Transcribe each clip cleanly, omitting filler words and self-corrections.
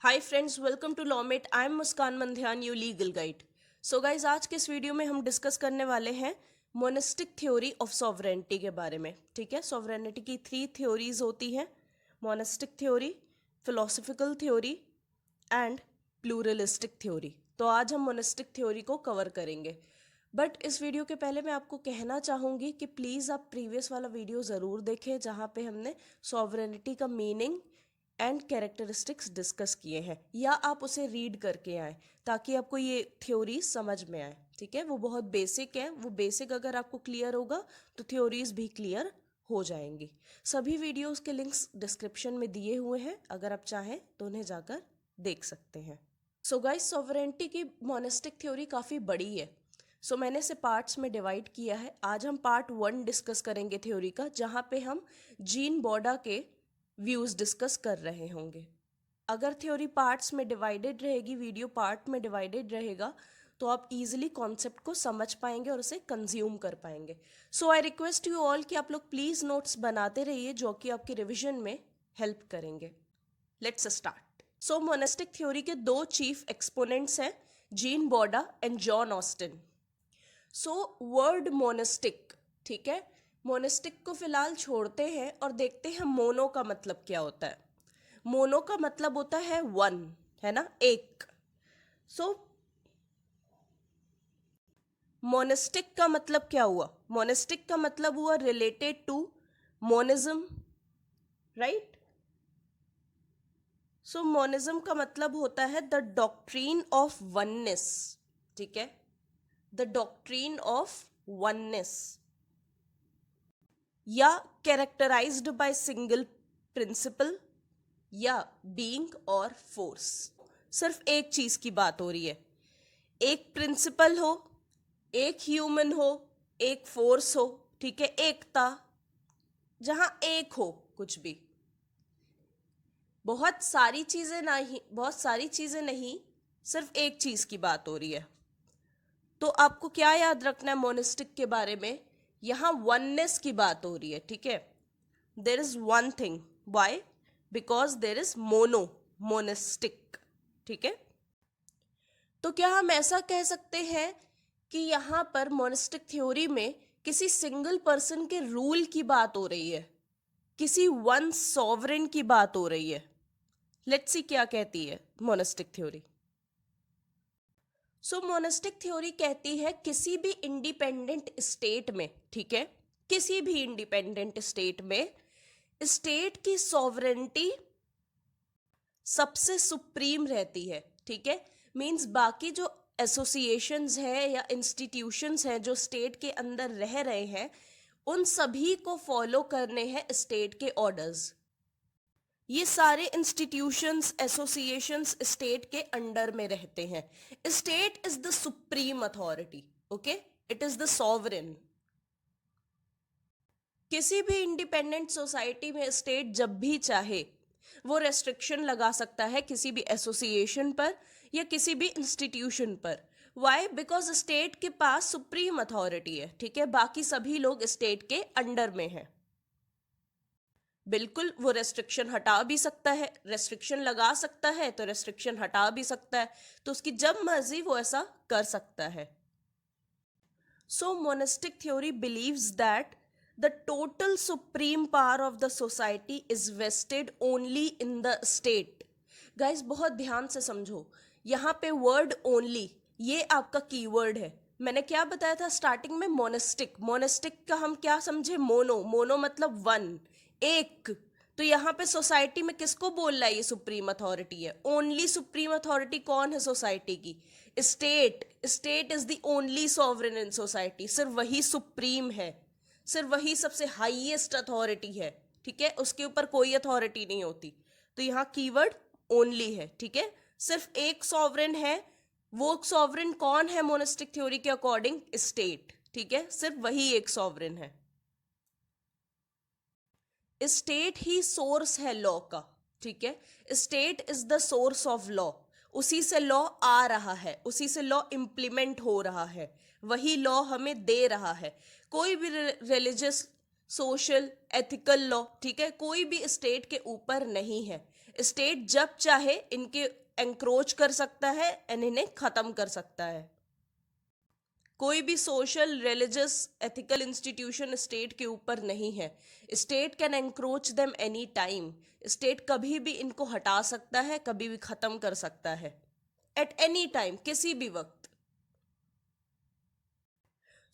Hi friends, welcome to Lawmate. I am Muskan Mandhyan, you legal guide. So guys, आज के इस video में हम डिस्कस करने वाले हैं मोनेस्टिक थ्योरी ऑफ सॉवरेनिटी के बारे में। ठीक है, सॉवरेनिटी की 3 थ्योरीज होती हैं: monastic theory, philosophical theory and pluralistic theory. तो आज हम मोनेस्टिक थ्योरी को कवर करेंगे। बट इस वीडियो के पहले मैं आपको कहना चाहूँगी कि प्लीज़ आप प्रीवियस वाला वीडियो ज़रूर देखें, जहाँ पे हमने सॉवरेनिटी का मीनिंग एंड कैरेक्टरिस्टिक्स डिस्कस किए हैं, या आप उसे रीड करके आए ताकि आपको ये थ्योरी समझ में आए। ठीक है, वो बहुत बेसिक है। वो बेसिक अगर आपको क्लियर होगा तो थ्योरीज भी क्लियर हो जाएंगी। सभी वीडियोस के लिंक्स डिस्क्रिप्शन में दिए हुए हैं, अगर आप चाहें तो उन्हें जाकर देख सकते हैं। सो गाइस, सॉवरेनिटी की मोनेस्टिक थ्योरी काफ़ी बड़ी है। सो मैंने इसे पार्ट्स में डिवाइड किया है। आज हम पार्ट 1 डिस्कस करेंगे थ्योरी का, जहाँ पे हम जीन बॉडा के व्यूज़ डिस्कस कर रहे होंगे। अगर थ्योरी पार्ट्स में डिवाइडेड रहेगी, वीडियो पार्ट में डिवाइडेड रहेगा, तो आप इजीली कॉन्सेप्ट को समझ पाएंगे और उसे कंज्यूम कर पाएंगे। सो आई रिक्वेस्ट यू ऑल कि आप लोग प्लीज़ नोट्स बनाते रहिए, जो कि आपकी रिविजन में हेल्प करेंगे। Let's start. So monistic theory के 2 चीफ एक्सपोनेंट्स हैं, Jean Bodin and John Austin. So word monistic, ठीक है, मोनेस्टिक को फिलहाल छोड़ते हैं और देखते हैं मोनो का मतलब क्या होता है। मोनो का मतलब होता है वन, है ना, एक। सो मोनेस्टिक का मतलब क्या हुआ? मोनेस्टिक का मतलब हुआ related to monism, right. So monism का मतलब होता है द डॉक्ट्रीन ऑफ वननेस। ठीक है, द डॉक्ट्रीन ऑफ वननेस, या कैरेक्टराइज्ड बाय सिंगल प्रिंसिपल या बीइंग और फोर्स। सिर्फ एक चीज की बात हो रही है, एक प्रिंसिपल हो, एक ह्यूमन हो, एक फोर्स हो। ठीक है, एकता, जहां एक हो कुछ भी। बहुत सारी चीजें नहीं, सिर्फ एक चीज की बात हो रही है। तो आपको क्या याद रखना है मोनिस्टिक के बारे में? यहां वननेस की बात हो रही है। ठीक है, there is one thing. Why? Because there is monistic. ठीक है, तो क्या हम ऐसा कह सकते हैं कि यहां पर मोनिस्टिक थ्योरी में किसी सिंगल पर्सन के रूल की बात हो रही है, किसी वन सॉवरेन की बात हो रही है? लेट्स सी क्या कहती है मोनिस्टिक थ्योरी। सो मोनिस्टिक थ्योरी कहती है किसी भी इंडिपेंडेंट स्टेट में, ठीक है, किसी भी इंडिपेंडेंट स्टेट में स्टेट की सॉवरेनिटी सबसे सुप्रीम रहती है। ठीक है, मींस बाकी जो एसोसिएशंस है या इंस्टीट्यूशंस हैं जो स्टेट के अंदर रह रहे हैं, उन सभी को फॉलो करने हैं स्टेट के ऑर्डर्स। ये सारे इंस्टीट्यूशंस, एसोसिएशंस स्टेट के अंडर में रहते हैं। State is the supreme authority, okay, it is the sovereign. किसी भी इंडिपेंडेंट सोसाइटी में स्टेट जब भी चाहे वो रेस्ट्रिक्शन लगा सकता है किसी भी एसोसिएशन पर या किसी भी इंस्टीट्यूशन पर। वाई? बिकॉज स्टेट के पास सुप्रीम अथॉरिटी है। ठीक है, बाकी सभी लोग स्टेट के अंडर में हैं। बिल्कुल, वो रेस्ट्रिक्शन हटा भी सकता है, रेस्ट्रिक्शन लगा सकता है तो रेस्ट्रिक्शन हटा भी सकता है, तो उसकी जब मर्जी वो ऐसा कर सकता है। So monistic theory believes that the total supreme power of the society is vested only in the state. Guys बहुत ध्यान से समझो, यहाँ पे वर्ड ओनली ये आपका कीवर्ड है। मैंने क्या बताया था स्टार्टिंग में? मोनेस्टिक। मोनेस्टिक का हम क्या समझे? मोनो। मोनो मतलब वन, एक। तो यहाँ पे सोसाइटी में किसको बोल रहा है ये सुप्रीम अथॉरिटी है? ओनली सुप्रीम अथॉरिटी कौन है सोसाइटी की? State. State is the only sovereign in society. सिर्फ वही सुप्रीम है, सिर्फ वही सबसे हाईएस्ट अथॉरिटी है। ठीक है, उसके ऊपर कोई अथॉरिटी नहीं होती। तो यहाँ कीवर्ड ओनली है। ठीक है, सिर्फ एक सॉवरेन है। वो सॉवरेन कौन है मोनेस्टिक थ्योरी के अकॉर्डिंग? स्टेट। ठीक है, सिर्फ वही एक सॉवरेन है। स्टेट ही सोर्स है लॉ का। ठीक है, state is the source of law. उसी से लॉ आ रहा है, उसी से लॉ इंप्लीमेंट हो रहा है, वही लॉ हमें दे रहा है। कोई भी रिलीजियस, सोशल, एथिकल लॉ, ठीक है, कोई भी स्टेट के ऊपर नहीं है। स्टेट जब चाहे इनके एंक्रोच कर सकता है एंड इन्हें खत्म कर सकता है। कोई भी social, religious, ethical institution state के ऊपर नहीं है। State can encroach them any time. State कभी भी इनको हटा सकता है, कभी भी खत्म कर सकता है, एट एनी टाइम, किसी भी वक्त।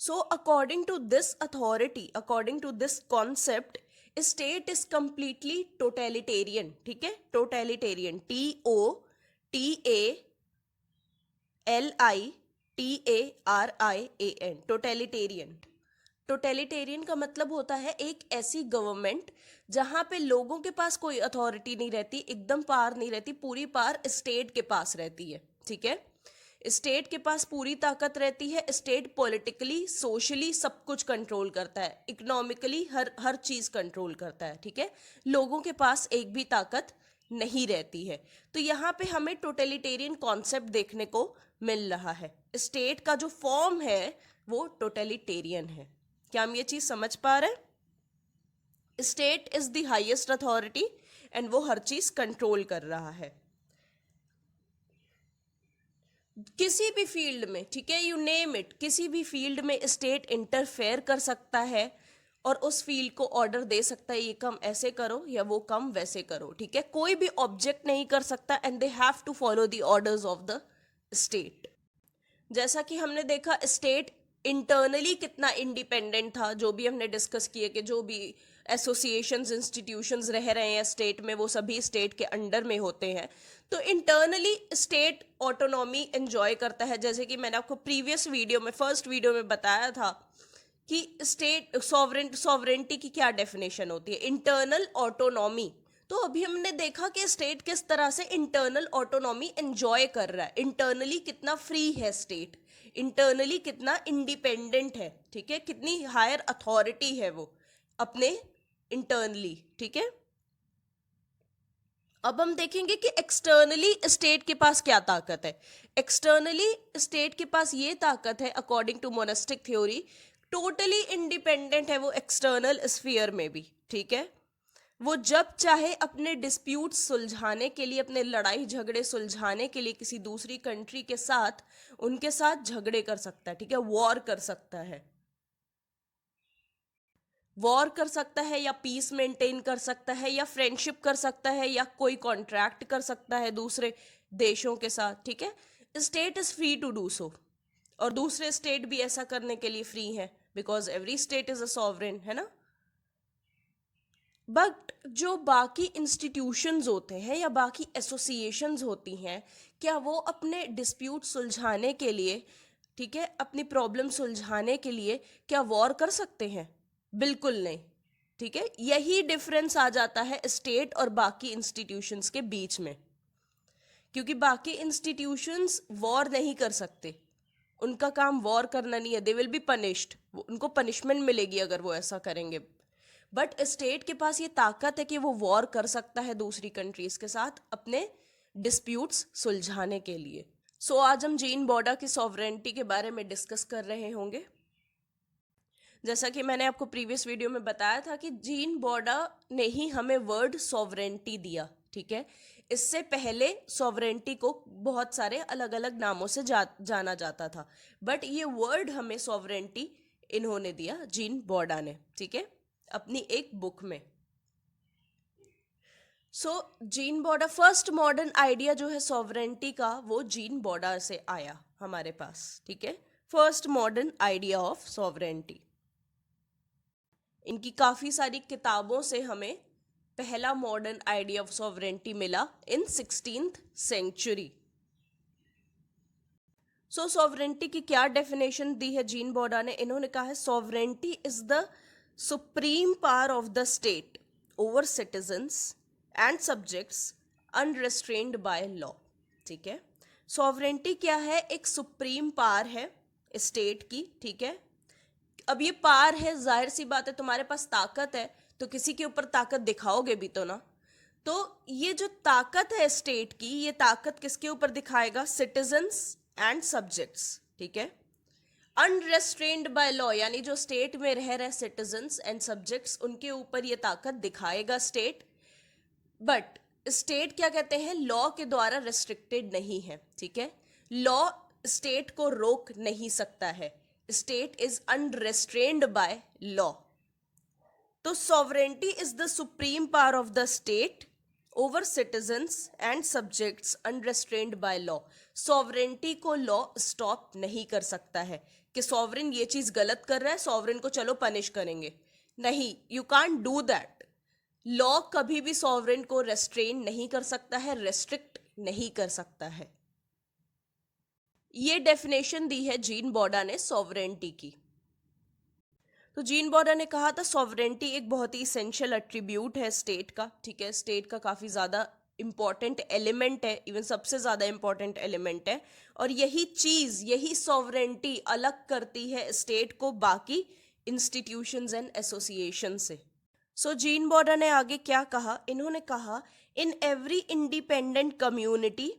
So, according to this authority, according to this concept, state is completely totalitarian. ठीक है, totalitarian, TOTALITARIAN, totalitarian. टोटलिटेरियन का मतलब होता है एक ऐसी गवर्नमेंट जहां पे लोगों के पास कोई अथॉरिटी नहीं रहती, एकदम पावर नहीं रहती, पूरी पावर स्टेट के पास रहती है। ठीक है, स्टेट के पास पूरी ताकत रहती है। स्टेट पॉलिटिकली, सोशली सब कुछ कंट्रोल करता है, इकोनॉमिकली हर चीज कंट्रोल करता है। ठीक है, लोगों के पास एक भी ताकत नहीं रहती है। तो यहाँ पे हमें टोटलिटेरियन कॉन्सेप्ट देखने को मिल रहा है। स्टेट का जो फॉर्म है वो टोटलिटेरियन है। क्या हम ये चीज समझ पा रहे हैं? State is the highest authority and वो हर चीज कंट्रोल कर रहा है किसी भी फील्ड में। ठीक है, यू नेम इट, किसी भी फील्ड में स्टेट इंटरफेयर कर सकता है और उस फील्ड को ऑर्डर दे सकता है, ये काम ऐसे करो या वो काम वैसे करो। ठीक है, कोई भी ऑब्जेक्ट नहीं कर सकता and they have to follow the orders of the state. जैसा कि हमने देखा स्टेट इंटरनली कितना इंडिपेंडेंट था, जो भी हमने डिस्कस किए कि जो भी एसोसिएशंस, इंस्टीट्यूशंस रह रहे हैं स्टेट में वो सभी स्टेट के अंडर में होते हैं। तो इंटरनली स्टेट ऑटोनॉमी एंजॉय करता है। जैसे कि मैंने आपको प्रीवियस वीडियो में, फर्स्ट वीडियो में बताया था कि स्टेट सॉवरेंटी की क्या डेफिनेशन होती है, इंटरनल ऑटोनॉमी। तो अभी हमने देखा कि स्टेट किस तरह से इंटरनल ऑटोनॉमी एंजॉय कर रहा है, इंटरनली कितना फ्री है स्टेट, इंटरनली कितना इंडिपेंडेंट है। ठीक है, कितनी हायर अथॉरिटी है वो अपने इंटरनली। ठीक है, अब हम देखेंगे कि एक्सटर्नली स्टेट के पास क्या ताकत है। एक्सटर्नली स्टेट के पास ये ताकत है, according to monistic theory, totally independent है वो एक्सटर्नल स्फीयर में भी। ठीक है, वो जब चाहे अपने डिस्प्यूट सुलझाने के लिए, अपने लड़ाई झगड़े सुलझाने के लिए किसी दूसरी कंट्री के साथ, उनके साथ झगड़े कर सकता है। ठीक है, वॉर कर सकता है, वॉर कर सकता है या पीस मेंटेन कर सकता है या फ्रेंडशिप कर सकता है या कोई कॉन्ट्रैक्ट कर सकता है दूसरे देशों के साथ। ठीक है, state is free to do so, और दूसरे स्टेट भी ऐसा करने के लिए फ्री है, because every state is a sovereign, है ना। बट जो बाकी इंस्टीट्यूशंस होते हैं या बाकी एसोसिएशंस होती हैं, क्या वो अपने डिस्प्यूट सुलझाने के लिए, ठीक है, अपनी प्रॉब्लम सुलझाने के लिए क्या वॉर कर सकते हैं? बिल्कुल नहीं। ठीक है, यही डिफरेंस आ जाता है स्टेट और बाकी इंस्टीट्यूशंस के बीच में, क्योंकि बाकी इंस्टीट्यूशंस वॉर नहीं कर सकते, उनका काम वॉर करना नहीं है, दे विल बी पनिश्ड, उनको पनिशमेंट मिलेगी अगर वो ऐसा करेंगे। बट स्टेट के पास ये ताकत है कि वो वॉर कर सकता है दूसरी कंट्रीज के साथ अपने डिस्प्यूट्स सुलझाने के लिए। सो आज हम जीन बॉर्डा की सॉवरेंटी के बारे में डिस्कस कर रहे होंगे। जैसा कि मैंने आपको प्रीवियस वीडियो में बताया था कि जीन बॉर्डा ने ही हमें वर्ड सॉवरेंटी दिया। ठीक है, इससे पहले सॉवरेंटी को बहुत सारे अलग अलग नामों से जाना जाता था, बट ये वर्ड हमें सॉवरेंटी इन्होंने दिया, जीन बॉर्डा ने। ठीक है, अपनी एक बुक में। सो जीन बॉर्डा, फर्स्ट मॉडर्न आइडिया जो है सॉवरेंटी का वो जीन बॉर्डा से आया हमारे पास। ठीक है, first modern idea of sovereignty. इनकी काफी सारी किताबों से हमें पहला मॉडर्न आइडिया ऑफ सॉवरेंटी मिला इन 16th सेंचुरी। सो सॉवरेंटी की क्या डेफिनेशन दी है जीन बॉर्डा ने? इन्होंने कहा है sovereignty is the supreme power of the state over citizens and subjects unrestrained by law. ठीक है, सॉवरेंटी क्या है? एक सुप्रीम पावर है स्टेट की। ठीक है, अब ये पावर है, जाहिर सी बात है तुम्हारे पास ताकत है तो किसी के ऊपर ताकत दिखाओगे भी तो ना। तो ये जो ताकत है स्टेट की, ये ताकत किसके ऊपर दिखाएगा? Citizens and subjects. ठीक है, अनरेस्ट्रेन्ड बाय लॉ, यानी जो स्टेट में रह रहे सिटीजन्स एंड सब्जेक्ट्स, उनके ऊपर ये ताकत दिखाएगा स्टेट। बट स्टेट क्या कहते हैं, लॉ के द्वारा रेस्ट्रिक्टेड नहीं है, ठीक है। लॉ स्टेट को रोक नहीं सकता है, state is unrestrained by law. तो sovereignty is the supreme power of the state over citizens and subjects unrestrained by law. Sovereignty को लॉ स्टॉप नहीं कर सकता है कि सॉवरेन ये चीज गलत कर रहा है, सॉवरेन को चलो पनिश करेंगे, नहीं, you can't do that. Law कभी भी सॉवरेन को रेस्ट्रेन नहीं कर सकता है, रेस्ट्रिक्ट नहीं कर सकता है। ये डेफिनेशन दी है जीन बॉर्डा ने सॉवरेंटी की। तो जीन बॉर्डा ने कहा था सॉवरेंटी एक बहुत ही इसेंशियल एट्रीब्यूट है स्टेट का, ठीक है, स्टेट का काफी ज्यादा इंपॉर्टेंट एलिमेंट है, इवन सबसे ज्यादा इंपॉर्टेंट एलिमेंट है, और यही चीज, यही सॉवरेंटी अलग करती है स्टेट को बाकी इंस्टीट्यूशंस एंड एसोसिएशन से। सो जीन बॉर्डा ने आगे क्या कहा, इन्होंने कहा in every independent community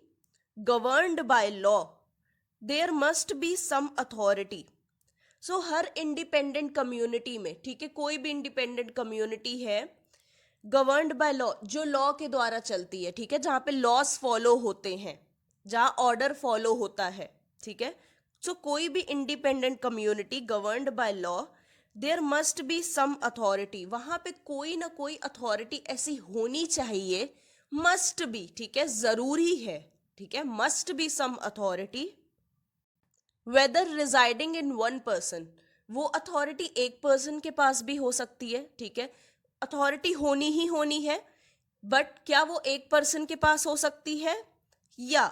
governed by law there must be some authority. So हर इंडिपेंडेंट कम्युनिटी में, ठीक है, कोई भी इंडिपेंडेंट कम्युनिटी है गवर्न्ड बाय लॉ, जो लॉ के द्वारा चलती है, ठीक है, जहां पे लॉस फॉलो होते हैं, जहां ऑर्डर फॉलो होता है, ठीक है। सो कोई भी independent community governed by law there must be some authority, वहां पे कोई ना कोई अथॉरिटी ऐसी होनी चाहिए, मस्ट बी, ठीक है, जरूरी है, ठीक है, must be some authority whether residing in one person. वो अथॉरिटी एक पर्सन के पास भी हो सकती है, ठीक है, अथॉरिटी होनी ही होनी है, बट क्या वो एक पर्सन के पास हो सकती है, या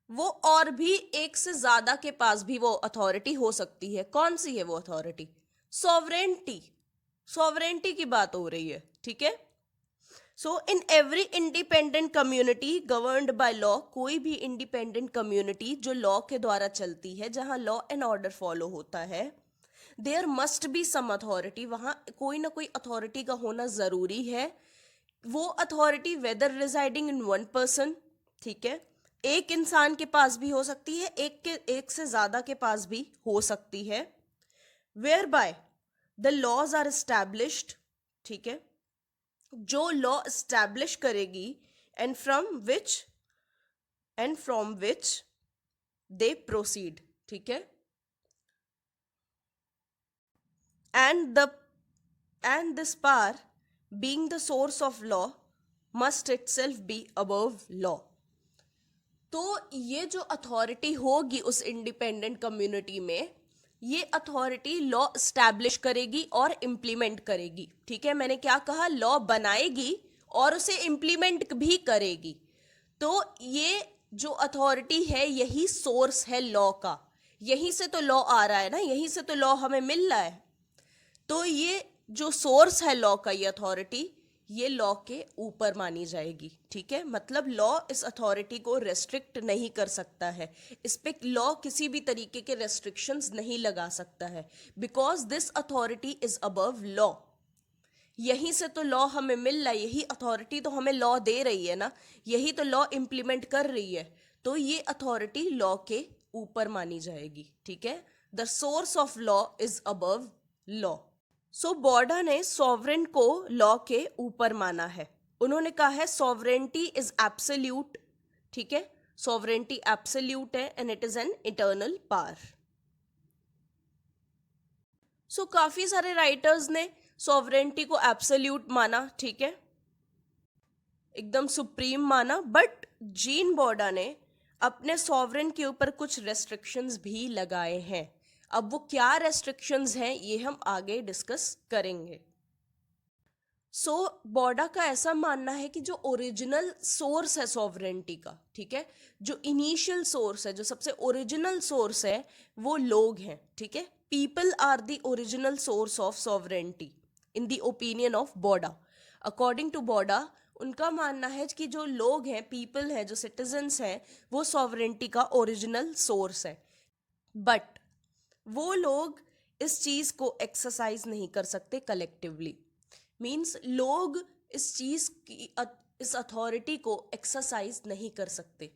वो और भी एक से ज्यादा के पास भी वो अथॉरिटी हो सकती है। कौन सी है वो अथॉरिटी? सॉवरेंटी, सॉवरेंटी की बात हो रही है, ठीक है। So in every independent community governed by law, कोई भी इंडिपेंडेंट कम्युनिटी जो लॉ के द्वारा चलती है, जहां लॉ एंड ऑर्डर फॉलो होता है, there must be some authority, वहां कोई ना कोई अथॉरिटी का होना जरूरी है। वो authority whether residing in one person, ठीक है, एक इंसान के पास भी हो सकती है, एक से ज्यादा के पास भी हो सकती है। Where by the laws are established, ठीक है, जो लॉ एस्टैब्लिश करेगी, and from which they proceed, ठीक है, and this power being the source of law must itself be above law. तो ये जो अथॉरिटी होगी उस इंडिपेंडेंट कम्युनिटी में, ये अथॉरिटी लॉ स्टैब्लिश करेगी और इम्प्लीमेंट करेगी, ठीक है। मैंने क्या कहा, लॉ बनाएगी और उसे इम्प्लीमेंट भी करेगी। तो ये जो अथॉरिटी है यही सोर्स है लॉ का, यहीं से तो लॉ आ रहा है ना, यहीं से तो लॉ हमें मिल रहा है। तो ये जो सोर्स है लॉ का, ये अथॉरिटी, ये लॉ के ऊपर मानी जाएगी, ठीक है। मतलब लॉ इस अथॉरिटी को रेस्ट्रिक्ट नहीं कर सकता है, इस पे लॉ किसी भी तरीके के रेस्ट्रिक्शंस नहीं लगा सकता है, because this authority is above law. यहीं से तो लॉ हमें मिल रहा है, यही अथॉरिटी तो हमें लॉ दे रही है ना, यही तो लॉ इम्प्लीमेंट कर रही है, तो ये अथॉरिटी लॉ के ऊपर मानी जाएगी, ठीक है। The source of law is above law. So बॉर्डा ने सॉवरेन को लॉ के ऊपर माना है। उन्होंने कहा है सॉवरेंटी इज एब्सोल्यूट, ठीक है, सॉवरेंटी एब्सोल्यूट है and it is an eternal power. So काफी सारे राइटर्स ने सॉवरेंटी को एब्सोल्यूट माना, ठीक है, एकदम सुप्रीम माना, बट जीन बॉर्डा ने अपने सॉवरेन के ऊपर कुछ रेस्ट्रिक्शंस भी लगाए हैं। अब वो क्या रेस्ट्रिक्शंस हैं ये हम आगे डिस्कस करेंगे। सो बॉर्डा का ऐसा मानना है कि जो ओरिजिनल सोर्स है सॉवरेंटी का, ठीक है, जो इनिशियल सोर्स है, जो सबसे ओरिजिनल सोर्स है, वो लोग हैं, ठीक है। People are the original source of sovereignty in the opinion of बॉर्डा। अकॉर्डिंग टू बॉर्डा, उनका मानना है कि जो लोग हैं, पीपल है, जो सिटीजन्स हैं, वो सॉवरेंटी का ओरिजिनल सोर्स है। बट वो लोग इस चीज को एक्सरसाइज नहीं कर सकते कलेक्टिवली, मीन्स लोग इस चीज की, इस अथॉरिटी को एक्सरसाइज नहीं कर सकते,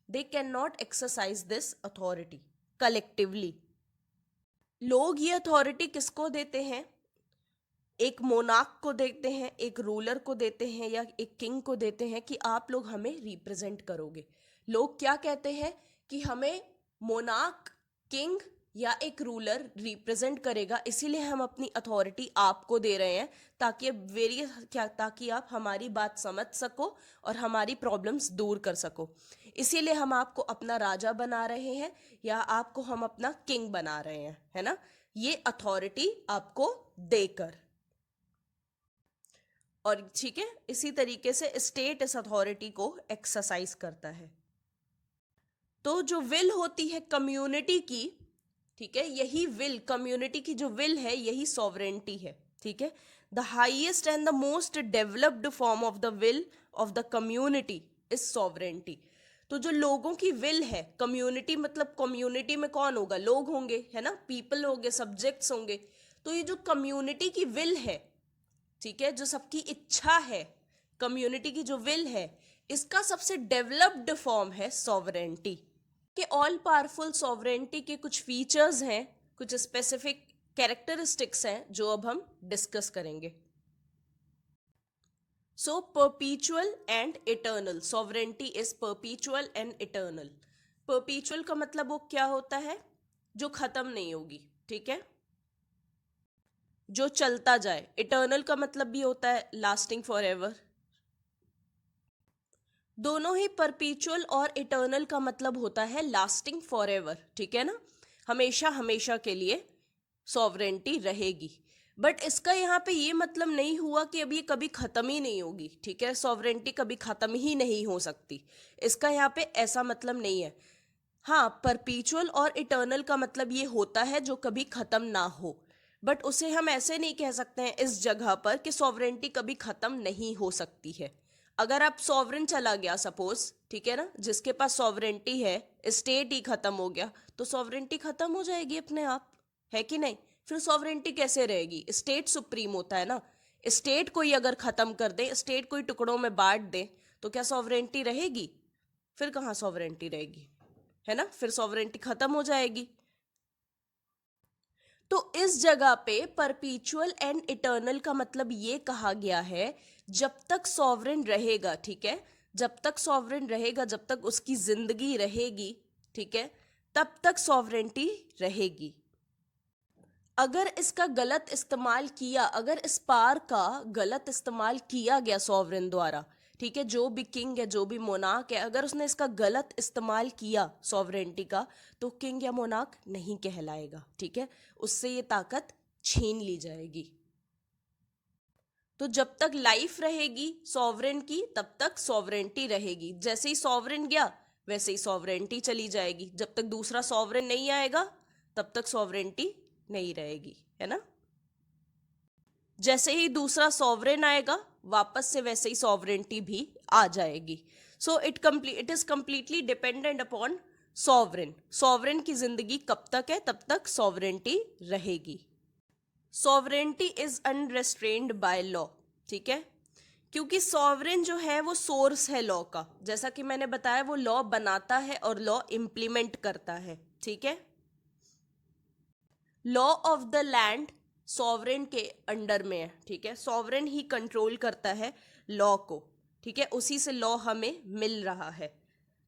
they can not exercise this authority collectively. लोग ये अथॉरिटी किसको देते हैं? एक मोनार्क को देते हैं, एक रूलर को देते हैं या एक किंग को देते हैं कि आप लोग हमें रिप्रेजेंट करोगे। लोग क्या कहते हैं कि हमें मोनार्क, किंग या एक रूलर रिप्रेजेंट करेगा, इसीलिए हम अपनी अथॉरिटी आपको दे रहे हैं, ताकि ताकि आप हमारी बात समझ सको और हमारी प्रॉब्लम्स दूर कर सको। इसीलिए हम आपको अपना राजा बना रहे हैं या आपको हम अपना किंग बना रहे हैं, है ना, ये अथॉरिटी आपको देकर। और ठीक है, इसी तरीके से स्टेट इस अथॉरिटी को एक्सरसाइज करता है। तो जो विल होती है कम्युनिटी की, ठीक है, यही विल, कम्युनिटी की जो विल है यही सॉवरेंटी है। ठीक है, the highest and the most developed form of the will of the community is sovereignty. तो जो लोगों की विल है, कम्युनिटी मतलब कम्युनिटी में कौन होगा, लोग होंगे, है ना, पीपल होंगे, सब्जेक्ट्स होंगे। तो ये जो कम्युनिटी की विल है, ठीक है, जो सबकी इच्छा है, कम्युनिटी की जो विल है, इसका सबसे डेवलप्ड फॉर्म है सॉवरेंटी। कि ऑल पावरफुल सॉवरेंटी के कुछ फीचर्स हैं, कुछ स्पेसिफिक कैरेक्टरिस्टिक्स हैं जो अब हम डिस्कस करेंगे। So perpetual and eternal, sovereignty is perpetual and eternal. Perpetual का मतलब वो क्या होता है, जो खत्म नहीं होगी, ठीक है, जो चलता जाए। इटर्नल का मतलब भी होता है लास्टिंग फॉर एवर। दोनों ही परपीचुअल और इटर्नल का मतलब होता है लास्टिंग फॉर एवर, ठीक है ना, हमेशा हमेशा के लिए सॉवरेंटी रहेगी। बट इसका यहाँ पे ये मतलब नहीं हुआ कि अब ये कभी खत्म ही नहीं होगी, ठीक है, सॉवरेंटी कभी खत्म ही नहीं हो सकती, इसका यहाँ पे ऐसा मतलब नहीं है। हाँ, परपीचुअल और इटर्नल का मतलब ये होता है जो कभी खत्म ना हो, बट उसे हम ऐसे नहीं कह सकते हैं इस जगह पर कि सॉवरेंटी कभी खत्म नहीं हो सकती है। अगर आप सॉवरेन चला गया सपोज, ठीक है ना, जिसके पास सॉवरेंटी है, स्टेट ही खत्म हो गया, तो सॉवरेंटी खत्म हो जाएगी अपने आप, है कि नहीं। फिर सॉवरेंटी कैसे रहेगी, स्टेट सुप्रीम होता है ना, स्टेट को ही अगर खत्म कर दे, स्टेट को ही टुकड़ों में बांट दे, तो क्या सॉवरेंटी रहेगी, फिर कहाँ सॉवरेंटी रहेगी, है ना, फिर सॉवरेंटी खत्म हो जाएगी। तो इस जगह पे परपीचुअल एंड इटर्नल का मतलब ये कहा गया है, जब तक सॉवरेन रहेगा, ठीक है, जब तक सॉवरेन रहेगा, जब तक उसकी जिंदगी रहेगी, ठीक है, तब तक सॉवरेंटी रहेगी। अगर इसका गलत इस्तेमाल किया, अगर इस पार का गलत इस्तेमाल किया गया सॉवरेन द्वारा, ठीक है, जो भी किंग है, जो भी मोनार्क है, अगर उसने इसका गलत इस्तेमाल किया सॉवरेंटी का, तो किंग या मोनार्क नहीं कहलाएगा, ठीक है, उससे ये ताकत छीन ली जाएगी। तो जब तक लाइफ रहेगी सॉवरेन की, तब तक सॉवरेंटी रहेगी। जैसे ही सॉवरेन गया, वैसे ही सॉवरेंटी चली जाएगी। जब तक दूसरा सॉवरेन नहीं आएगा, तब तक सॉवरेंटी नहीं रहेगी, है ना। जैसे ही दूसरा सॉवरेन आएगा वापस से, वैसे ही सॉवरेंटी भी आ जाएगी। So it is completely dependent upon sovereign. Sovereign की जिंदगी कब तक है, तब तक सॉवरेंटी रहेगी। Sovereignty is unrestrained by law, ठीक है, क्योंकि सॉवरेन जो है वो सोर्स है लॉ का। जैसा कि मैंने बताया, वो लॉ बनाता है और लॉ इम्प्लीमेंट करता है, ठीक है। Law of the land sovereign के अंडर में है, ठीक है, सॉवरेन ही कंट्रोल करता है लॉ को, ठीक है, उसी से लॉ हमें मिल रहा है।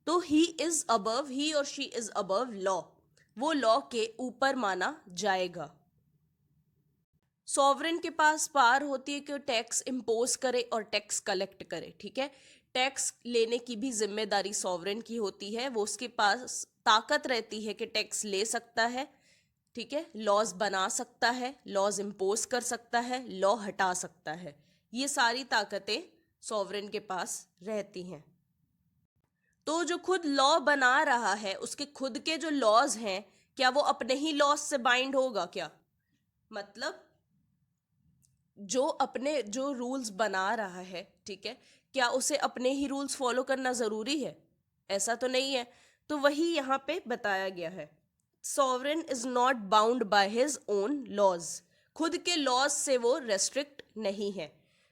तो ही इज अबव, ही और शी इज अबव लॉ, वो लॉ के ऊपर माना जाएगा। सॉवरेन के पास पावर होती है कि टैक्स इम्पोज करे और टैक्स कलेक्ट करे, ठीक है, टैक्स लेने की भी जिम्मेदारी सॉवरेन की होती है। वो उसके पास ताकत रहती है कि टैक्स ले सकता है, ठीक है, लॉज बना सकता है, लॉज इम्पोज कर सकता है, लॉ हटा सकता है, ये सारी ताकतें सॉवरेन के पास रहती हैं। तो जो खुद लॉ बना रहा है, उसके खुद के जो लॉज हैं, क्या वो अपने ही लॉज से बाइंड होगा क्या, मतलब जो रूल्स बना रहा है, ठीक है, क्या उसे अपने ही रूल्स फॉलो करना जरूरी है, ऐसा तो नहीं है। तो वही यहाँ पे बताया गया है, sovereign is not bound by his own laws, खुद के लॉज से वो रेस्ट्रिक्ट नहीं है।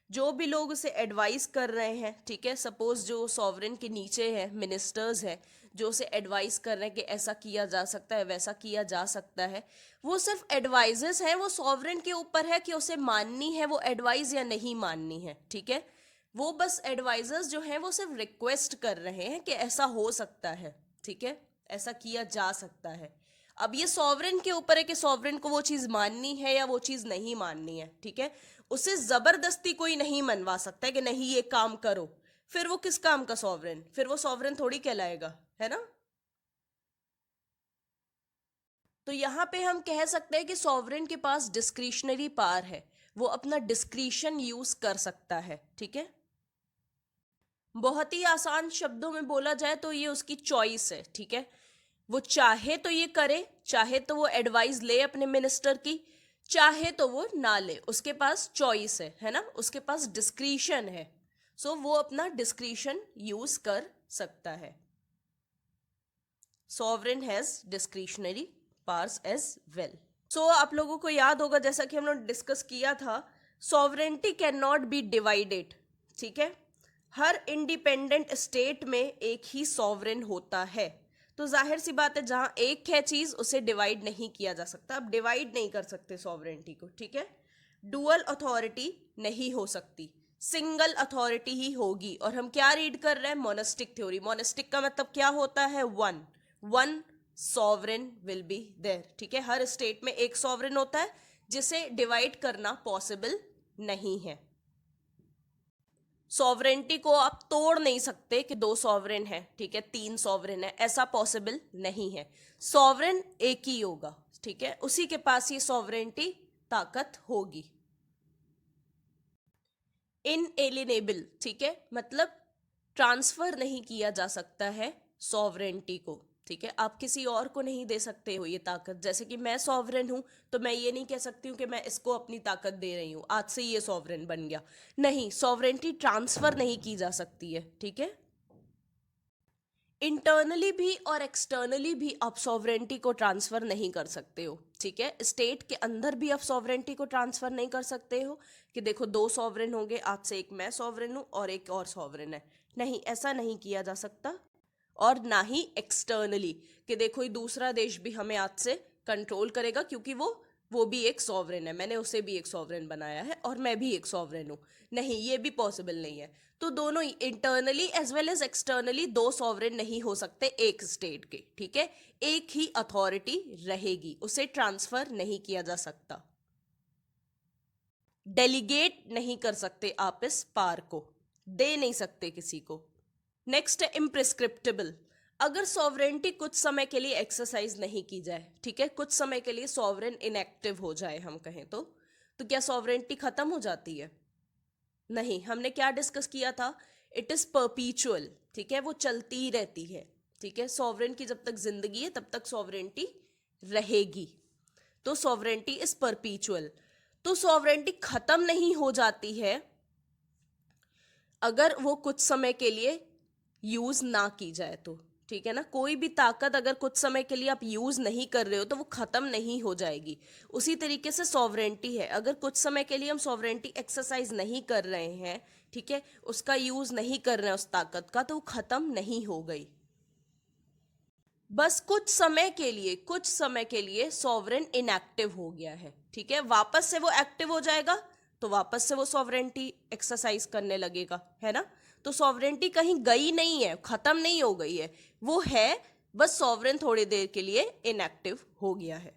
जो भी लोग उसे एडवाइस कर रहे हैं, ठीक है, सपोज जो सॉवरेन के नीचे है, मिनिस्टर्स हैं, जो उसे एडवाइस कर रहे हैं कि ऐसा किया जा सकता है, वैसा किया जा सकता है, वो सिर्फ एडवाइजेस हैं। वो सॉवरेन के ऊपर है कि उसे माननी है वो एडवाइस या नहीं माननी है, ठीक है। वो बस एडवाइजर्स जो हैं वो सिर्फ रिक्वेस्ट कर रहे हैं कि ऐसा हो सकता है, ठीक है, ऐसा किया जा सकता है। अब ये सॉवरेन के ऊपर है कि सॉवरेन को वो चीज माननी है या वो चीज नहीं माननी है, ठीक है। उसे जबरदस्ती कोई नहीं मनवा सकता है कि नहीं ये काम करो, फिर वो किस काम का सॉवरेन, फिर वो सॉवरेन थोड़ी कहलाएगा, है ना। तो यहां पे हम कह सकते हैं कि सॉवरेन के पास डिस्क्रिशनरी पावर है, वो अपना डिस्क्रिशन यूज कर सकता है, ठीक है। बहुत ही आसान शब्दों में बोला जाए तो ये उसकी चॉइस है, ठीक है। वो चाहे तो ये करे, चाहे तो वो एडवाइस ले अपने मिनिस्टर की, चाहे तो वो ना ले, उसके पास चॉइस है ना, उसके पास डिस्क्रिशन है। सो वो अपना डिस्क्रिशन यूज कर सकता है। Sovereign has discretionary powers as well. So आप लोगों को याद होगा, जैसा कि हम लोग डिस्कस किया था, sovereignty can not be divided, ठीक है। हर इंडिपेंडेंट स्टेट में एक ही सॉवरेन होता है। तो जाहिर सी बात है, जहां एक है चीज उसे डिवाइड नहीं किया जा सकता। अब डिवाइड नहीं कर सकते सॉवरेंटी को, ठीक है। डुअल अथॉरिटी नहीं हो सकती, सिंगल अथॉरिटी ही होगी। और हम क्या रीड कर रहे हैं, मोनेस्टिक थ्योरी। मोनेस्टिक का मतलब क्या होता है, one one sovereign will be there, ठीक है। हर स्टेट में एक सॉवरेन होता है जिसे डिवाइड करना पॉसिबल नहीं है। सॉवरेंटी को आप तोड़ नहीं सकते कि दो सॉवरेन है, ठीक है, तीन सॉवरेन है, ऐसा पॉसिबल नहीं है। सॉवरेन एक ही होगा, ठीक है, उसी के पास ये सॉवरेंटी ताकत होगी। इनएलिनेबल, ठीक है, मतलब ट्रांसफर नहीं किया जा सकता है सॉवरेंटी को, ठीक है। आप किसी और को नहीं दे सकते हो ये ताकत। जैसे कि मैं सॉवरेन हूं तो मैं ये नहीं कह सकती हूँ कि मैं इसको अपनी ताकत दे रही हूं, आज से ये सॉवरेन बन गया। नहीं, सॉवरेंटी ट्रांसफर नहीं की जा सकती है, ठीक है। इंटरनली भी और एक्सटर्नली भी आप सॉवरेंटी को ट्रांसफर नहीं कर सकते हो, ठीक है। स्टेट के अंदर भी आप सॉवरेंटी को ट्रांसफर नहीं कर सकते हो कि देखो दो सॉवरेन होंगे, आज से एक मैं सॉवरेन हूं और एक और सॉवरेन है। नहीं, ऐसा नहीं किया जा सकता। और ना ही एक्सटर्नली कि देखो ये दूसरा देश भी हमें आज से कंट्रोल करेगा क्योंकि वो भी एक सॉवरेन है, मैंने उसे भी एक सॉवरेन बनाया है और मैं भी एक सॉवरेन हूं। नहीं, ये भी पॉसिबल नहीं है। तो दोनों internally as well as externally दो सॉवरेन नहीं हो सकते एक स्टेट के, ठीक है। एक ही अथॉरिटी रहेगी, उसे ट्रांसफर नहीं किया जा सकता। डेलीगेट नहीं कर सकते आप इस पावर को, दे नहीं सकते किसी को। नेक्स्ट है इम्प्रिस्क्रिप्टेबल। अगर सॉवरेंटी कुछ समय के लिए एक्सरसाइज नहीं की जाए, ठीक है, कुछ समय के लिए सॉवरेन इनएक्टिव हो जाए हम कहें तो क्या सॉवरेंटी खत्म हो जाती है? नहीं। हमने क्या डिस्कस किया था, इट इज परपीचुअल, ठीक है, वो चलती ही रहती है, ठीक है। सॉवरेन की जब तक जिंदगी है तब तक सॉवरेंटी रहेगी। तो सॉवरेंटी इज परपीचुअल। तो सॉवरेंटी खत्म नहीं हो जाती है अगर वो कुछ समय के लिए यूज ना की जाए तो, ठीक है ना। कोई भी ताकत अगर कुछ समय के लिए आप यूज नहीं कर रहे हो तो वो खत्म नहीं हो जाएगी। उसी तरीके से सॉवरेंटी है, अगर कुछ समय के लिए हम सॉवरेंटी एक्सरसाइज नहीं कर रहे हैं, ठीक है, उसका यूज नहीं कर रहे हैं उस ताकत का, तो वो खत्म नहीं हो गई। बस कुछ समय के लिए सॉवरेन इनएक्टिव हो गया है, ठीक है। वापस से वो एक्टिव हो जाएगा तो वापस से वो सॉवरेंटी एक्सरसाइज करने लगेगा, है ना। तो सॉवरेंटी कहीं गई नहीं है, खत्म नहीं हो गई है, वो है, बस सॉवरेन थोड़ी देर के लिए इनएक्टिव हो गया है,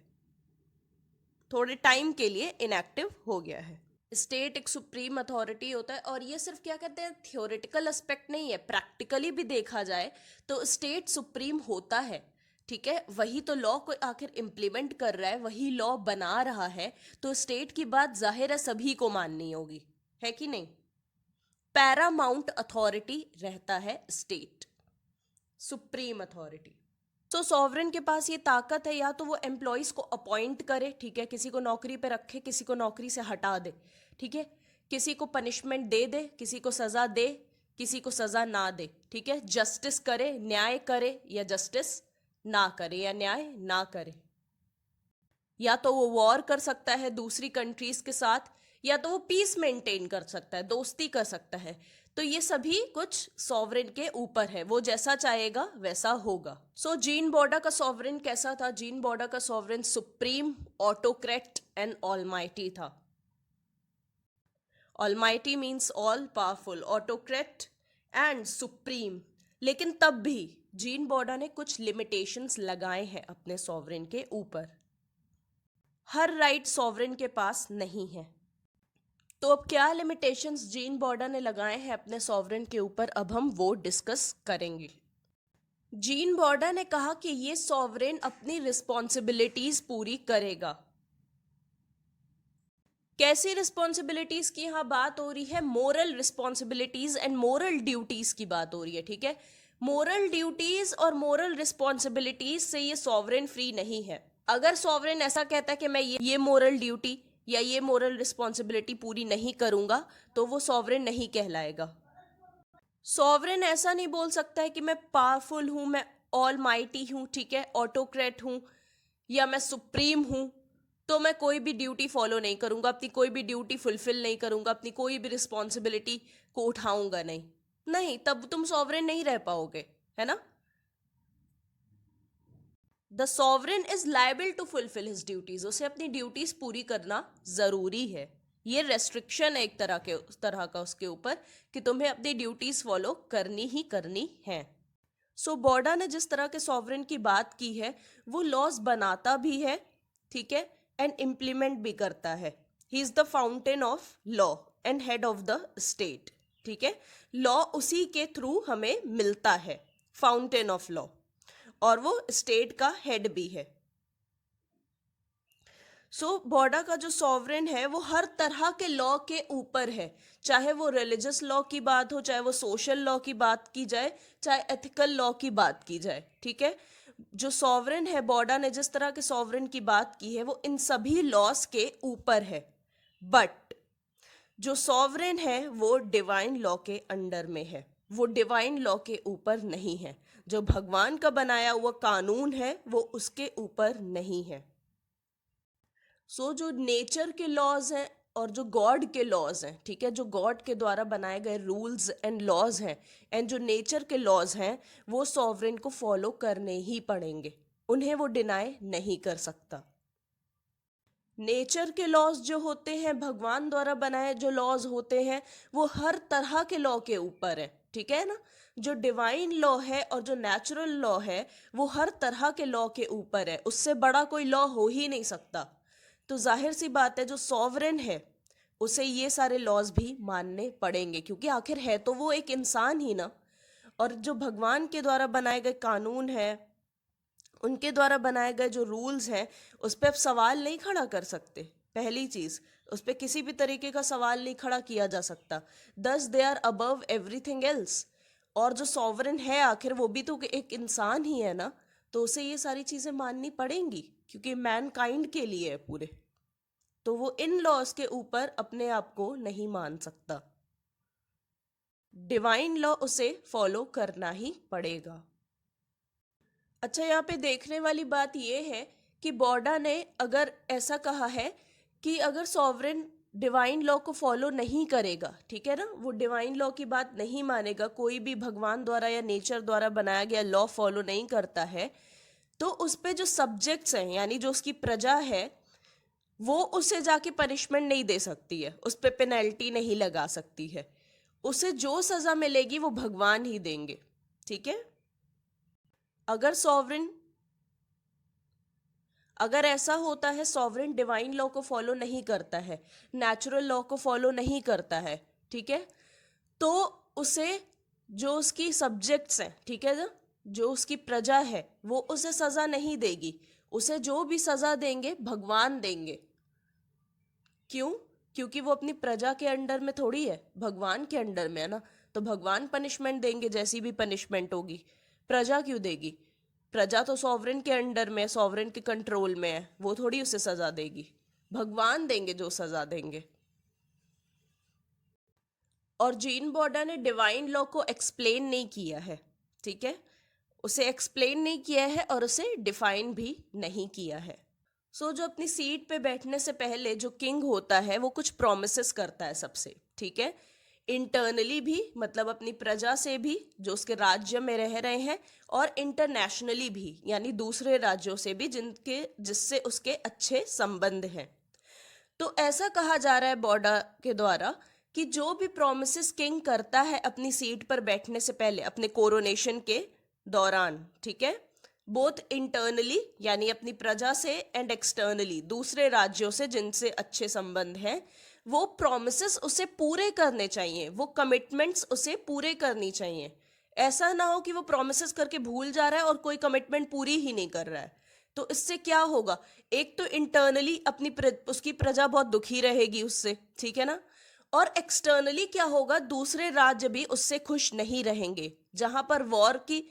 थोड़े टाइम के लिए इनएक्टिव हो गया है। स्टेट एक सुप्रीम अथॉरिटी होता है, और ये सिर्फ क्या कहते हैं थियोरेटिकल एस्पेक्ट नहीं है, प्रैक्टिकली भी देखा जाए तो स्टेट सुप्रीम होता है, ठीक है। वही तो लॉ को आखिर इम्प्लीमेंट कर रहा है, वही लॉ बना रहा है, तो स्टेट की बात जाहिर है सभी को माननी होगी, है कि नहीं। पैरामाउंट अथॉरिटी रहता है स्टेट, सुप्रीम अथॉरिटी। तो सॉवरेन के पास ये ताकत है, या तो वो एम्प्लॉयज को अपॉइंट करे, ठीक है, किसी को नौकरी पे रखे, किसी को नौकरी से हटा दे, ठीक है, किसी को पनिशमेंट दे, किसी को सजा दे, किसी को सजा ना दे, ठीक है, जस्टिस करे, न्याय करे, या जस्टिस ना करे या न्याय ना करे। या तो वो वॉर कर सकता है दूसरी कंट्रीज के साथ, या तो वो पीस मेंटेन कर सकता है, दोस्ती कर सकता है। तो ये सभी कुछ सॉवरेन के ऊपर है, वो जैसा चाहेगा वैसा होगा। सो जीन बॉर्डा का सॉवरेन कैसा था? जीन बॉर्डा का sovereign supreme, autocrat and almighty था। Almighty means all powerful, autocrat and supreme. लेकिन तब भी जीन बॉर्डा ने कुछ लिमिटेशंस लगाए हैं अपने सॉवरेन के ऊपर। हर राइट सॉवरेन के पास नहीं है। तो अब क्या लिमिटेशंस जीन बॉर्डा ने लगाए हैं अपने सॉवरेन के ऊपर, अब हम वो डिस्कस करेंगे। जीन बॉर्डा ने कहा कि ये सॉवरेन अपनी रिस्पॉन्सिबिलिटीज पूरी करेगा। कैसी रिस्पॉन्सिबिलिटीज की यहाँ बात हो रही है? Moral responsibilities and moral duties की बात हो रही है, ठीक है। मोरल ड्यूटीज और मोरल रिस्पॉन्सिबिलिटीज से ये सॉवरेन फ्री नहीं है। अगर सॉवरेन ऐसा कहता है कि मैं ये मोरल ड्यूटी या ये मोरल रिस्पॉन्सिबिलिटी पूरी नहीं करूंगा, तो वो सॉवरेन नहीं कहलाएगा। सॉवरेन ऐसा नहीं बोल सकता है कि मैं पावरफुल हूं, मैं ऑल माइटी हूं, ठीक है, ऑटोक्रेट हूं, या मैं सुप्रीम हूं, तो मैं कोई भी ड्यूटी फॉलो नहीं करूंगा, अपनी कोई भी ड्यूटी फुलफिल नहीं करूंगा, अपनी कोई भी रिस्पॉन्सिबिलिटी को उठाऊंगा नहीं। नहीं, तब तुम सॉवरेन नहीं रह पाओगे, है ना। The sovereign is liable to fulfil his duties, उसे अपनी ड्यूटीज पूरी करना जरूरी है। ये रेस्ट्रिक्शन है एक तरह का उसके ऊपर कि तुम्हें अपनी ड्यूटीज फॉलो करनी ही करनी है। सो बॉर्डा ने जिस तरह के सॉवरेन की बात की है, वो लॉज बनाता भी है, ठीक है, एंड इम्प्लीमेंट भी करता है। He is the fountain of law and head of the state, ठीक है। लॉ उसी के थ्रू हमें मिलता है, फाउंटेन ऑफ लॉ, और वो स्टेट का हेड भी है। सो बॉर्डा का जो सॉवरेन है वो हर तरह के लॉ के ऊपर है, चाहे वो रिलीजियस लॉ की बात हो, चाहे वो सोशल लॉ की बात की जाए, चाहे एथिकल लॉ की बात की जाए, ठीक है। जो सॉवरेन है, बॉर्डा ने जिस तरह के सॉवरेन की बात की है, वो इन सभी लॉस के ऊपर है। बट जो सॉवरेन है वो डिवाइन लॉ के अंडर में है, वो डिवाइन लॉ के ऊपर नहीं है। जो भगवान का बनाया हुआ कानून है वो उसके ऊपर नहीं है। सो जो नेचर के लॉज हैं और जो गॉड के लॉज हैं, ठीक है, जो गॉड के द्वारा बनाए गए रूल्स एंड लॉज हैं, एंड जो नेचर के लॉज हैं, वो सॉवरेन को फॉलो करने ही पड़ेंगे, उन्हें वो डिनाई नहीं कर सकता। नेचर के लॉज जो होते हैं, भगवान द्वारा बनाए जो लॉज होते हैं, वो हर तरह के लॉ के ऊपर है, ठीक है ना। जो डिवाइन लॉ है और जो नेचुरल लॉ है, वो हर तरह के लॉ के ऊपर है, उससे बड़ा कोई लॉ हो ही नहीं सकता। तो जाहिर सी बात है, जो सॉवरेन है उसे ये सारे लॉज भी मानने पड़ेंगे, क्योंकि आखिर है तो वो एक इंसान ही ना। और जो भगवान के द्वारा बनाए गए कानून है, उनके द्वारा बनाए गए जो रूल्स हैं, उस पर आप सवाल नहीं खड़ा कर सकते। पहली चीज, उस पर किसी भी तरीके का सवाल नहीं खड़ा किया जा सकता। Thus they are above everything else. और जो सॉवरेन है आखिर वो भी तो एक इंसान ही है ना, तो उसे ये सारी चीजें माननी पड़ेंगी, क्योंकि मैनकाइंड के लिए है पूरे। तो वो इन लॉज के ऊपर अपने आप को नहीं मान सकता, डिवाइन लॉ उसे फॉलो करना ही पड़ेगा। अच्छा, यहाँ पे देखने वाली बात ये है कि बॉर्डा ने अगर ऐसा कहा है कि अगर सॉवरेन डिवाइन लॉ को फॉलो नहीं करेगा, ठीक है ना, वो डिवाइन लॉ की बात नहीं मानेगा, कोई भी भगवान द्वारा या नेचर द्वारा बनाया गया लॉ फॉलो नहीं करता है, तो उस पे जो सब्जेक्ट्स हैं, यानी जो उसकी प्रजा है, वो उसे जाके पनिशमेंट नहीं दे सकती है, उस पे पेनल्टी नहीं लगा सकती है। उसे जो सजा मिलेगी वो भगवान ही देंगे, ठीक है। अगर ऐसा होता है, सॉवरेन डिवाइन लॉ को फॉलो नहीं करता है, नेचुरल लॉ को फॉलो नहीं करता है, ठीक है, तो उसे जो उसकी सब्जेक्ट्स हैं, ठीक है ना, जो उसकी प्रजा है, वो उसे सजा नहीं देगी। उसे जो भी सजा देंगे भगवान देंगे। क्यों? क्योंकि वो अपनी प्रजा के अंडर में थोड़ी है, भगवान के अंडर में है ना। तो भगवान पनिशमेंट देंगे, जैसी भी पनिशमेंट होगी। प्रजा क्यों देगी? प्रजा तो सॉवरेन के अंडर में, सॉवरेन के कंट्रोल में है, वो थोड़ी उसे सजा देगी, भगवान देंगे जो सजा देंगे। और जीन बॉर्डा ने डिवाइन लॉ को एक्सप्लेन नहीं किया है, ठीक है, उसे एक्सप्लेन नहीं किया है और उसे डिफाइन भी नहीं किया है। सो जो अपनी सीट पे बैठने से पहले जो किंग होता है वो कुछ प्रोमिसेस करता है सबसे, ठीक है। इंटरनली भी, मतलब अपनी प्रजा से भी जो उसके राज्य में रह रहे हैं, और इंटरनेशनली भी यानी दूसरे राज्यों से भी जिससे उसके अच्छे संबंध हैं। तो ऐसा कहा जा रहा है बॉर्डा के द्वारा कि जो भी प्रोमिसेस किंग करता है अपनी सीट पर बैठने से पहले, अपने कोरोनेशन के दौरान, ठीक है, बोथ इंटरनली यानी अपनी प्रजा से एंड एक्सटर्नली दूसरे राज्यों से जिनसे अच्छे संबंध हैं, वो प्रोमिसेस उसे पूरे करने चाहिए, वो कमिटमेंट्स उसे पूरे करनी चाहिए। ऐसा ना हो कि वो प्रोमिसेस करके भूल जा रहा है और कोई कमिटमेंट पूरी ही नहीं कर रहा है। तो इससे क्या होगा, एक तो इंटरनली उसकी प्रजा बहुत दुखी रहेगी उससे, ठीक है ना, और एक्सटर्नली क्या होगा, दूसरे राज्य भी उससे खुश नहीं रहेंगे, जहां पर वॉर की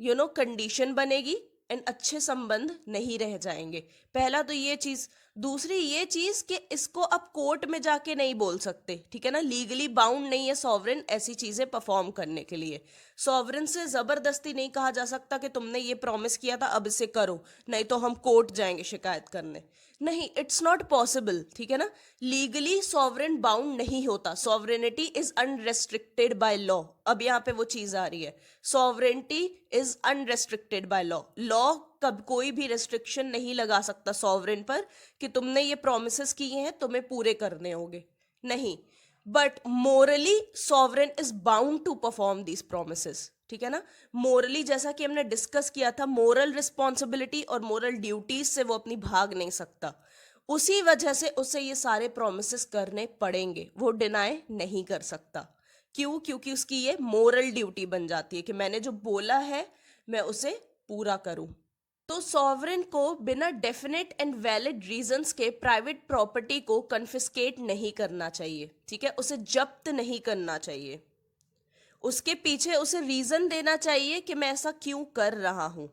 कंडीशन बनेगी एंड अच्छे संबंध नहीं रह जाएंगे। पहला तो ये चीज। दूसरी ये चीज कि इसको अब कोर्ट में जाके नहीं बोल सकते, ठीक है ना, लीगली बाउंड नहीं है सॉवरेन ऐसी चीजें परफॉर्म करने के लिए। सॉवरेन से जबरदस्ती नहीं कहा जा सकता कि तुमने ये प्रॉमिस किया था अब इसे करो, नहीं तो हम कोर्ट जाएंगे शिकायत करने। नहीं, इट्स नॉट पॉसिबल, ठीक है ना। लीगली सॉवरेन बाउंड नहीं होता, sovereignty is unrestricted by law. अब यहाँ पे वो चीज आ रही है, sovereignty is unrestricted by law. Law कब कोई भी रेस्ट्रिक्शन नहीं लगा सकता सॉवरेन पर कि तुमने ये प्रोमिसेस किए हैं तुम्हें पूरे करने होंगे, नहीं। But morally sovereign is bound to perform these promises, ठीक है ना। मोरली जैसा कि हमने डिस्कस किया था, मोरल रिस्पॉन्सिबिलिटी और मोरल ड्यूटीज से वो अपनी भाग नहीं सकता। उसी वजह से उसे ये सारे प्रोमिसेस करने पड़ेंगे, वो डिनाई नहीं कर सकता। क्यों? क्योंकि उसकी ये मोरल ड्यूटी बन जाती है कि मैंने जो बोला है मैं उसे पूरा करूं। तो सॉवरेन को बिना डेफिनेट एंड वैलिड रीजंस के प्राइवेट प्रॉपर्टी को कन्फिस्केट नहीं करना चाहिए, ठीक है, उसे जब्त नहीं करना चाहिए। उसके पीछे उसे रीजन देना चाहिए कि मैं ऐसा क्यों कर रहा हूं।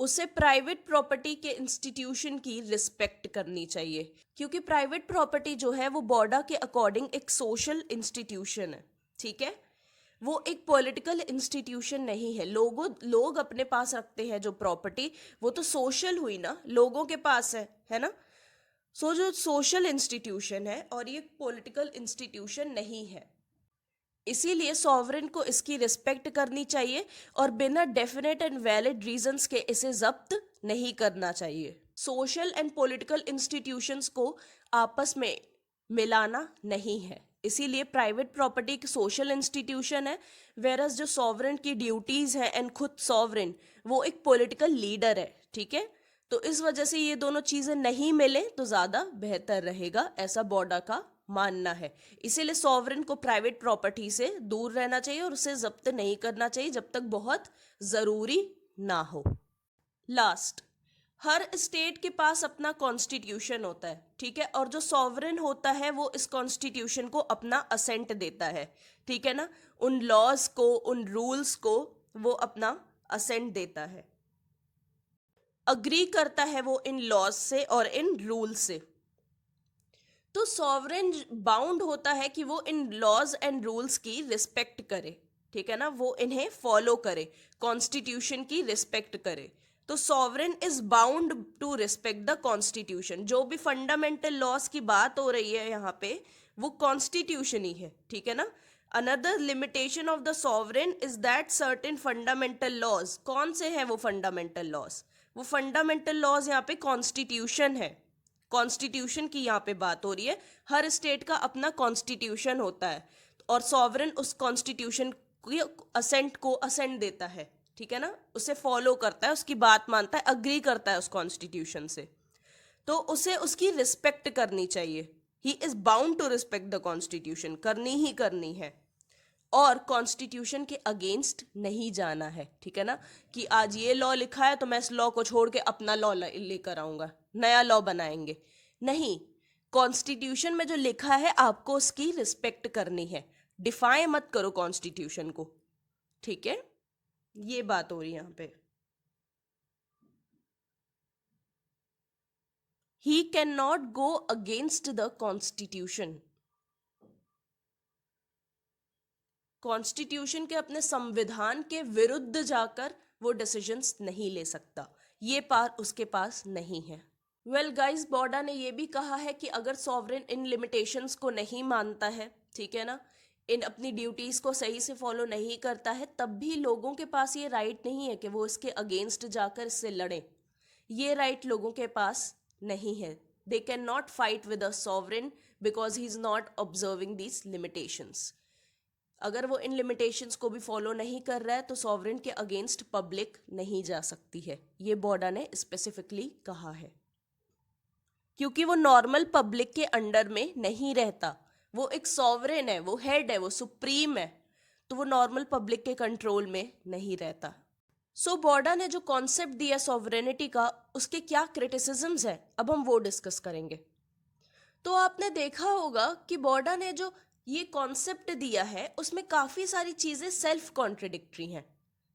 उसे प्राइवेट प्रॉपर्टी के इंस्टीट्यूशन की रिस्पेक्ट करनी चाहिए, क्योंकि प्राइवेट प्रॉपर्टी जो है वो बॉर्डा के अकॉर्डिंग एक सोशल इंस्टीट्यूशन है, ठीक है। वो एक पॉलिटिकल इंस्टीट्यूशन नहीं है। लोग अपने पास रखते हैं जो प्रॉपर्टी, वो तो सोशल हुई ना, लोगों के पास है ना। जो सोशल इंस्टीट्यूशन है और ये पॉलिटिकल इंस्टीट्यूशन नहीं है, इसीलिए सॉवरेन को इसकी रिस्पेक्ट करनी चाहिए और बिना डेफिनेट एंड वैलिड रीजंस के इसे जब्त नहीं करना चाहिए। सोशल एंड पॉलिटिकल इंस्टीट्यूशंस को आपस में मिलाना नहीं है, इसीलिए प्राइवेट प्रॉपर्टी एक सोशल इंस्टीट्यूशन है, वेरस जो सॉवरेन की ड्यूटीज है एंड खुद सॉवरेन वो एक पॉलिटिकल लीडर है, ठीक है। तो इस वजह से ये दोनों चीजें नहीं मिले तो ज्यादा बेहतर रहेगा, ऐसा बॉर्डा का मानना है। इसीलिए सॉवरेन को प्राइवेट प्रॉपर्टी से दूर रहना चाहिए और उसे जब्त नहीं करना चाहिए जब तक बहुत जरूरी ना हो। लास्ट, हर स्टेट के पास अपना कॉन्स्टिट्यूशन होता है, ठीक है, और जो सॉवरेन होता है वो इस कॉन्स्टिट्यूशन को अपना असेंट देता है, ठीक है ना, उन लॉज को, उन रूल्स को वो अपना असेंट देता है, अग्री करता है वो इन लॉज से और इन रूल से। तो सॉवरेन बाउंड होता है कि वो इन लॉज एंड रूल्स की रिस्पेक्ट करे, ठीक है ना, वो इन्हें फॉलो करे, कॉन्स्टिट्यूशन की रिस्पेक्ट करे। तो sovereign is bound to respect the constitution. जो भी फंडामेंटल लॉज की बात हो रही है यहाँ पे वो कॉन्स्टिट्यूशन ही है, ठीक है ना। Another limitation of the sovereign is that certain fundamental laws, कौन से हैं वो फंडामेंटल लॉज? वो फंडामेंटल लॉज यहाँ पे कॉन्स्टिट्यूशन है, कॉन्स्टिट्यूशन की यहाँ पे बात हो रही है। हर स्टेट का अपना कॉन्स्टिट्यूशन होता है और सॉवरेन उस कॉन्स्टिट्यूशन की असेंट देता है, ठीक है ना, उसे फॉलो करता है, उसकी बात मानता है, अग्री करता है उस कॉन्स्टिट्यूशन से। तो उसे उसकी रिस्पेक्ट करनी चाहिए। He is bound to respect the constitution, करनी ही करनी है, और कॉन्स्टिट्यूशन के अगेंस्ट नहीं जाना है, ठीक है ना, कि आज ये लॉ लिखा है तो मैं इस लॉ को छोड़ के अपना लॉ लेकर आऊंगा, नया लॉ बनाएंगे, नहीं। कॉन्स्टिट्यूशन में जो लिखा है आपको उसकी रिस्पेक्ट करनी है, डिफाई मत करो कॉन्स्टिट्यूशन को, ठीक है, ये बात हो रही है यहाँ पे। He can not go against the constitution, constitution के अपने संविधान के विरुद्ध जाकर वो डिसीजंस नहीं ले सकता, ये पार उसके पास नहीं है। वेल गाइस, बॉर्डा ने ये भी कहा है कि अगर सॉवरेन इन लिमिटेशंस को नहीं मानता है, ठीक है ना, इन अपनी ड्यूटीज को सही से फॉलो नहीं करता है, तब भी लोगों के पास ये राइट नहीं है कि वो इसके अगेंस्ट जाकर इससे लड़ें। ये राइट लोगों के पास नहीं है। They can not fight with a sovereign because he is not observing these limitations. अगर वो इन लिमिटेशंस को भी फॉलो नहीं कर रहा है तो सॉवरेन के अगेंस्ट पब्लिक नहीं जा सकती है। ये बॉर्डा ने स्पेसिफिकली कहा है, क्योंकि वो नॉर्मल पब्लिक के अंडर में नहीं रहता। वो एक सॉवरेन है, वो हेड है, वो सुप्रीम है, तो वो नॉर्मल पब्लिक के कंट्रोल में नहीं रहता। सो बॉर्डा ने जो कॉन्सेप्ट दिया सॉवरेनिटी का, उसके क्या क्रिटिसिजम्स है, अब हम वो डिस्कस करेंगे। तो आपने देखा होगा कि बॉर्डा ने जो ये कॉन्सेप्ट दिया है उसमें काफी सारी चीजें सेल्फ कॉन्ट्रडिक्टरी हैं।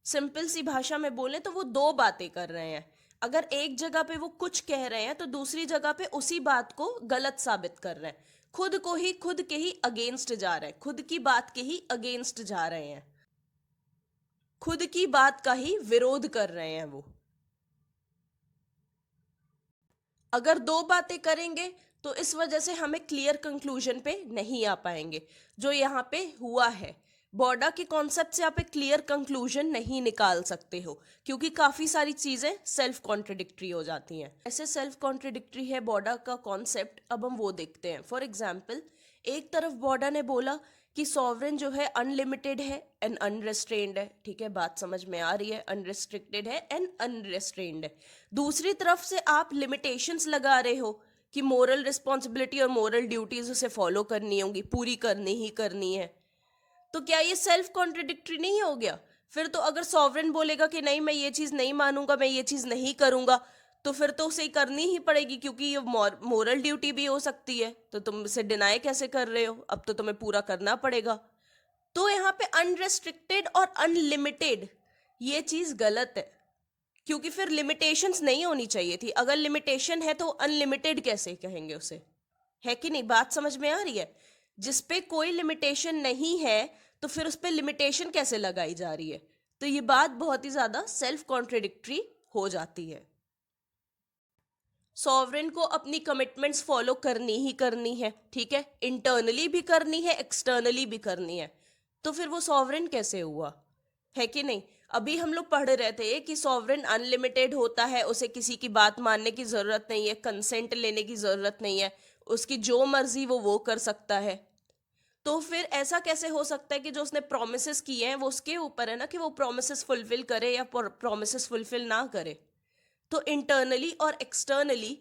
सिंपल सी भाषा में बोले तो वो दो बातें कर रहे हैं। अगर एक जगह पे वो कुछ कह रहे हैं तो दूसरी जगह पे उसी बात को गलत साबित कर रहे हैं। खुद के ही अगेंस्ट जा रहे हैं, खुद की बात के ही अगेंस्ट जा रहे हैं, खुद की बात का ही विरोध कर रहे हैं वो। अगर दो बातें करेंगे तो इस वजह से हमें क्लियर कंक्लूजन पे नहीं आ पाएंगे, जो यहाँ पे हुआ है। बॉर्डा के कॉन्सेप्ट से आप एक क्लियर कंक्लूजन नहीं निकाल सकते हो, क्योंकि काफी सारी चीजें सेल्फ कॉन्ट्रडिक्टरी हो जाती हैं। ऐसे सेल्फ कॉन्ट्रडिक्टरी है बॉर्डा का कॉन्सेप्ट, अब हम वो देखते हैं। फॉर एग्जाम्पल, एक तरफ बॉर्डा ने बोला कि सॉवरेन जो है अनलिमिटेड है एंड अनरेस्ट्रेन्ड है, ठीक है, बात समझ में आ रही है, अनरिस्ट्रिक्टेड है एंड अनरेस्ट्रेन्ड है। दूसरी तरफ से आप लिमिटेशंस लगा रहे हो कि मोरल रिस्पॉन्सिबिलिटी और मोरल ड्यूटीज उसे फॉलो करनी होंगी, पूरी करनी ही करनी है। तो क्या ये सेल्फ कॉन्ट्रडिक्टरी नहीं हो गया? फिर तो अगर सॉवरेन बोलेगा कि नहीं मैं ये चीज नहीं मानूंगा, मैं ये चीज नहीं करूंगा, तो फिर तो उसे करनी ही पड़ेगी, क्योंकि ये मोरल ड्यूटी भी हो सकती है। तो तुम इसे डिनाई कैसे कर रहे हो? अब तो तुम्हें पूरा करना पड़ेगा। तो यहाँ पे अनरेस्ट्रिक्टेड और अनलिमिटेड ये चीज गलत है, क्योंकि फिर लिमिटेशंस नहीं होनी चाहिए थी। अगर लिमिटेशन है तो अनलिमिटेड कैसे कहेंगे उसे? है कि नहीं? बात समझ में आ रही है? जिसपे कोई लिमिटेशन नहीं है तो फिर उस पर लिमिटेशन कैसे लगाई जा रही है? तो ये बात बहुत ही ज्यादा सेल्फ कॉन्ट्रडिक्टरी हो जाती है। सॉवरेन को अपनी कमिटमेंट्स फॉलो करनी ही करनी है, ठीक है, इंटरनली भी करनी है, एक्सटर्नली भी करनी है। तो फिर वो सॉवरेन कैसे हुआ? है कि नहीं? अभी हम लोग पढ़ रहे थे कि सॉवरेन अनलिमिटेड होता है, उसे किसी की बात मानने की जरूरत नहीं है, कंसेंट लेने की जरूरत नहीं है, उसकी जो मर्जी वो कर सकता है। तो फिर ऐसा कैसे हो सकता है कि जो उसने प्रोमिसेस किए हैं वो उसके ऊपर है ना कि वो प्रोमिसेस फुलफिल करे या प्रोमिसेस फुलफिल ना करे। तो इंटरनली और एक्सटर्नली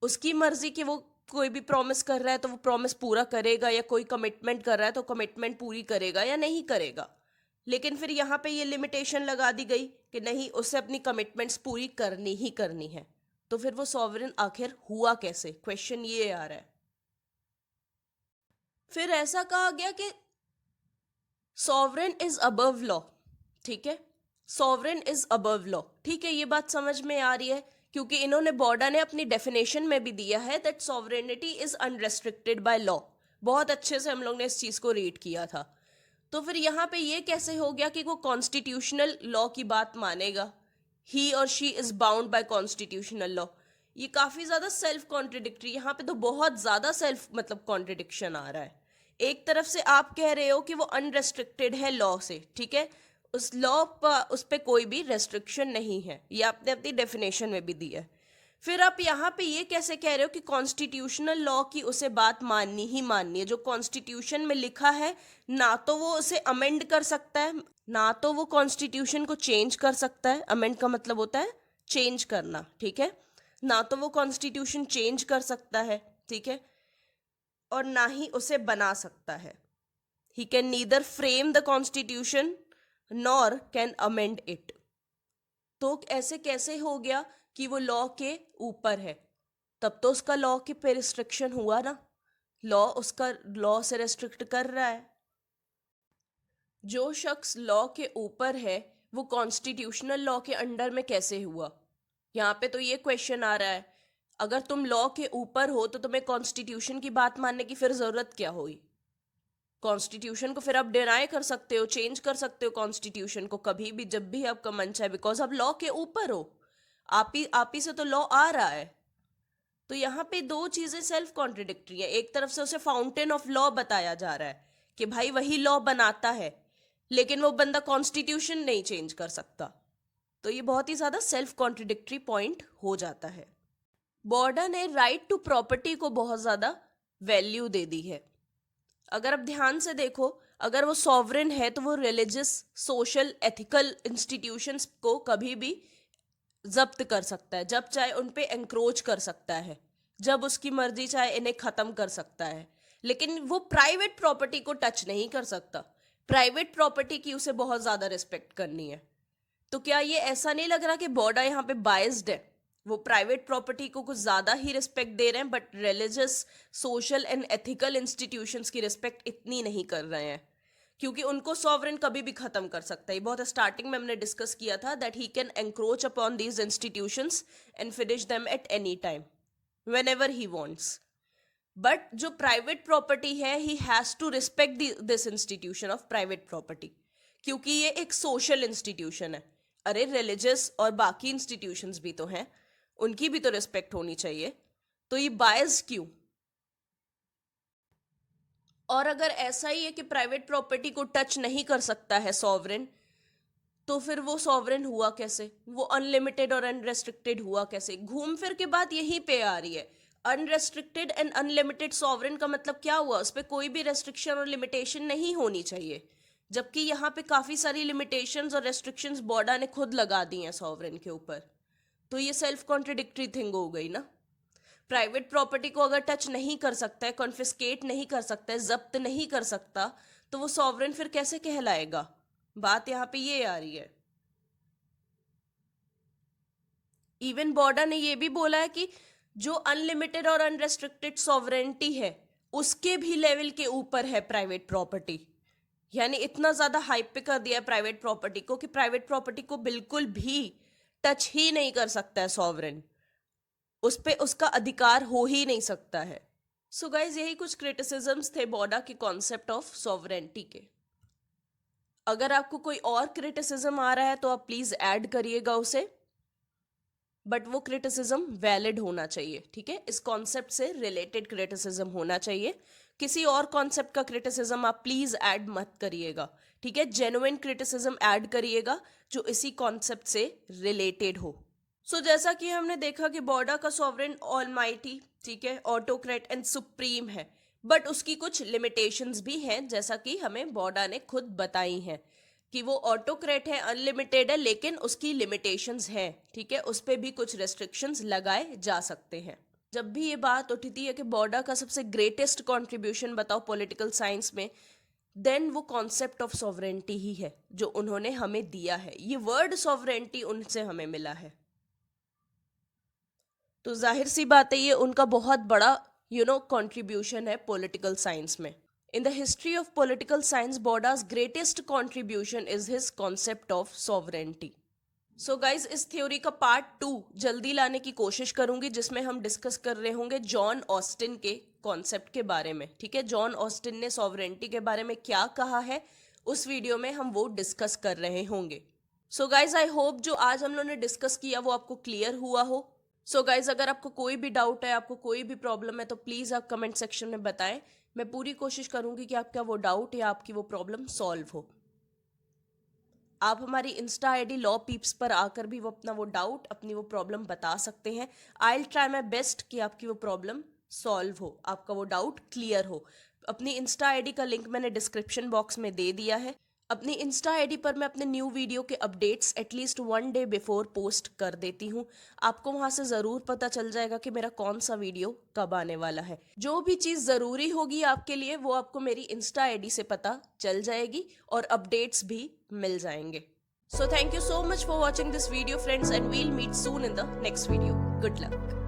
उसकी मर्जी कि वो कोई भी प्रॉमिस कर रहा है तो वो प्रॉमिस पूरा करेगा, या कोई कमिटमेंट कर रहा है तो कमिटमेंट पूरी करेगा या नहीं करेगा। लेकिन फिर यहाँ पे ये लिमिटेशन लगा दी गई कि नहीं, उसे अपनी कमिटमेंट्स पूरी करनी ही करनी है। तो फिर वो सॉवरेन आखिर हुआ कैसे? क्वेश्चन ये आ रहा है। फिर ऐसा कहा गया कि सॉवरेन इज अबव लॉ, ठीक है, सॉवरेन इज अबव लॉ, ठीक है, ये बात समझ में आ रही है, क्योंकि इन्होंने बॉर्डा ने अपनी डेफिनेशन में भी दिया है that sovereignty is unrestricted by law. बहुत अच्छे से हम लोग ने इस चीज को रीड किया था। तो फिर यहाँ पे ये कैसे हो गया कि वो कॉन्स्टिट्यूशनल लॉ की बात मानेगा? ही और she is bound by constitutional law. ये काफी ज्यादा सेल्फ कॉन्ट्रडिक्टरी, यहाँ पे तो बहुत ज्यादा सेल्फ मतलब कॉन्ट्रडिक्शन आ रहा है। एक तरफ से आप कह रहे हो कि वो अनरेस्ट्रिक्टेड है लॉ से, ठीक है, उस लॉ पर उस पर कोई भी रेस्ट्रिक्शन नहीं है, ये आपने अपनी डेफिनेशन में भी दिया है। फिर आप यहाँ पे ये कैसे कह रहे हो कि कॉन्स्टिट्यूशनल लॉ की उसे बात माननी ही माननी है? जो कॉन्स्टिट्यूशन में लिखा है ना तो वो उसे अमेंड कर सकता है, ना तो वो कॉन्स्टिट्यूशन को चेंज कर सकता है। अमेंड का मतलब होता है चेंज करना, ठीक है, ना तो वो कॉन्स्टिट्यूशन चेंज कर सकता है, ठीक है, और ना ही उसे बना सकता है। He can neither frame the constitution nor can amend it. तो ऐसे कैसे हो गया कि वो लॉ के ऊपर है? तब तो उसका लॉ के पे रिस्ट्रिक्शन हुआ ना, लॉ उसका लॉ से रेस्ट्रिक्ट कर रहा है। जो शख्स लॉ के ऊपर है वो कॉन्स्टिट्यूशनल लॉ के अंडर में कैसे हुआ? यहाँ पे तो ये क्वेश्चन आ रहा है, अगर तुम लॉ के ऊपर हो तो तुम्हें कॉन्स्टिट्यूशन की बात मानने की फिर जरूरत क्या हुई? कॉन्स्टिट्यूशन को फिर आप डिनाई कर सकते हो, चेंज कर सकते हो कॉन्स्टिट्यूशन को कभी भी जब भी आपका मन चाहे, बिकॉज आप लॉ के ऊपर हो। आप ही से तो लॉ आ रहा है। तो यहाँ पे दो चीजें सेल्फ कॉन्ट्रिडिक्टरी है। एक तरफ से उसे फाउंटेन ऑफ लॉ बताया जा रहा है कि भाई वही लॉ बनाता है, लेकिन वो बंदा कॉन्स्टिट्यूशन नहीं चेंज कर सकता। तो ये बहुत ही ज्यादा सेल्फ कॉन्ट्रिडिक्टरी पॉइंट हो जाता है। बॉर्डर ने राइट टू प्रॉपर्टी को बहुत ज्यादा वैल्यू दे दी है। अगर आप ध्यान से देखो, अगर वो सॉवरेन है तो वो रिलीजियस, सोशल, एथिकल इंस्टीट्यूशंस को कभी भी जब्त कर सकता है, जब चाहे उन पे एंक्रोच कर सकता है, जब उसकी मर्जी चाहे इन्हें खत्म कर सकता है। लेकिन वो प्राइवेट प्रॉपर्टी को टच नहीं कर सकता। प्राइवेट प्रॉपर्टी की उसे बहुत ज्यादा रिस्पेक्ट करनी है। तो क्या ये ऐसा नहीं लग रहा कि बॉर्डर यहाँ पे बायस्ड है? वो प्राइवेट प्रॉपर्टी को कुछ ज्यादा ही रिस्पेक्ट दे रहे हैं, but religious, social and ethical institutions की रिस्पेक्ट इतनी नहीं कर रहे हैं, क्योंकि उनको सॉवरेन कभी भी खत्म कर सकता है। बहुत स्टार्टिंग में हमने डिस्कस किया था that he can encroach upon these institutions and finish them at any time whenever he wants. But जो प्राइवेट प्रॉपर्टी है, he has to respect this institution of private property, क्योंकि ये एक सोशल इंस्टीट्यूशन है। अरे religious और बाकी institutions भी तो हैं, उनकी भी तो रिस्पेक्ट होनी चाहिए। तो ये बायस क्यों? और अगर ऐसा ही है कि प्राइवेट प्रॉपर्टी को टच नहीं कर सकता है सॉवरेन, तो फिर वो सॉवरेन हुआ कैसे? वो अनलिमिटेड और अनरेस्ट्रिक्टेड हुआ कैसे? घूम फिर के बात यहीं पे आ रही है। अनरेस्ट्रिक्टेड एंड अनलिमिटेड सॉवरेन का मतलब क्या हुआ? उस पर कोई भी रेस्ट्रिक्शन और लिमिटेशन नहीं होनी चाहिए, जबकि यहाँ पे काफी सारी लिमिटेशंस और रेस्ट्रिक्शंस बॉर्डर ने खुद लगा दी हैं सॉवरेन के ऊपर। तो ये सेल्फ कॉन्ट्रिडिक्टरी थिंग हो गई ना। प्राइवेट प्रॉपर्टी को अगर टच नहीं कर सकता है, कॉन्फिस्केट नहीं कर सकता है, जब्त नहीं कर सकता, तो वो सॉवरेन फिर कैसे कहलाएगा? बात यहाँ पे ये आ रही है। इवन बॉर्डर ने ये भी बोला है कि जो अनलिमिटेड और अनरेस्ट्रिक्टेड सॉवरेनिटी है, उसके भी लेवल के ऊपर है प्राइवेट प्रॉपर्टी। यानी इतना ज्यादा हाइप पे कर दिया है प्राइवेट प्रॉपर्टी को कि प्राइवेट प्रॉपर्टी को बिल्कुल भी टच ही नहीं कर सकता है सॉवरेन, उस पे उसका अधिकार हो ही नहीं सकता है। सो गाइज, यही कुछ क्रिटिसिजम्स थे बॉर्डर के कॉन्सेप्ट ऑफ सॉवरेनिटी के। अगर आपको कोई और क्रिटिसिज्म आ रहा है तो आप प्लीज ऐड करिएगा उसे, बट वो क्रिटिसिज्म वैलिड होना चाहिए, ठीक है? इस कॉन्सेप्ट से रिलेटेड क्रिटिसिज्म होना चाहिए। किसी और कॉन्सेप्ट का क्रिटिसिज्म आप प्लीज ऐड मत करिएगा, ठीक है? जेन्युइन क्रिटिसिज्म ऐड करिएगा जो इसी कॉन्सेप्ट से रिलेटेड हो। सो जैसा कि हमने देखा कि बॉर्डर का सॉवरेन ऑलमाइटी, ठीक है, ऑटोक्रेट एंड सुप्रीम है, बट उसकी कुछ लिमिटेशंस भी हैं, जैसा कि हमें बॉर्डर ने खुद बताई हैं कि वो ऑटोक्रेट है, अनलिमिटेड है, लेकिन उसकी लिमिटेशंस हैं, ठीक है? उस पर भी कुछ रेस्ट्रिक्शंस लगाए जा सकते हैं। जब भी ये बात उठती है कि बॉर्डर का सबसे ग्रेटेस्ट कॉन्ट्रीब्यूशन बताओ पॉलिटिकल साइंस में, देन वो कॉन्सेप्ट ऑफ सॉवरेनिटी ही है जो उन्होंने हमें दिया है। ये वर्ड सॉवरेनिटी उनसे हमें मिला है, तो जाहिर सी बात है ये उनका बहुत बड़ा कंट्रीब्यूशन है पॉलिटिकल साइंस में। In the history of political science, borders greatest contribution is his concept of sovereignty. So guys, इस थ्योरी का पार्ट 2 जल्दी लाने की कोशिश करूंगी, जिसमें हम डिस्कस कर रहे होंगे जॉन ऑस्टिन के कॉन्सेप्ट के बारे में, ठीक है? जॉन ऑस्टिन ने सॉवरेनिटी के बारे में क्या कहा है, उस वीडियो में हम वो डिस्कस कर रहे होंगे। सो गाइज, आई होप जो आज हम लोगों ने डिस्कस किया वो आपको क्लियर हुआ हो। सो गाइज, अगर आपको कोई भी डाउट है, आपको कोई भी प्रॉब्लम है, तो प्लीज़ आप कमेंट सेक्शन में बताएं। मैं पूरी कोशिश करूंगी कि आपका वो डाउट या आपकी वो प्रॉब्लम सॉल्व हो। आप हमारी इंस्टा आईडी लॉ पीप्स पर आकर भी वो अपना वो डाउट, अपनी वो प्रॉब्लम बता सकते हैं। I will try my best कि आपकी वो प्रॉब्लम सॉल्व हो, आपका वो डाउट क्लियर हो। अपनी इंस्टा आईडी का लिंक मैंने डिस्क्रिप्शन बॉक्स में दे दिया है। अपनी इंस्टा आईडी पर मैं अपने न्यू वीडियो के updates at least 1 day before post कर देती हूँ। आपको वहाँ से ज़रूर पता चल जाएगा कि मेरा कौन सा वीडियो कब आने वाला है। जो भी चीज़ ज़रूरी होगी आपके लिए वो आपको मेरी इंस्टा आईडी से पता चल जाएगी और अपडेट्स भी मिल जाएंगे। So thank you so much for watching this video, friends, and we'll meet soon in the next video. Good luck.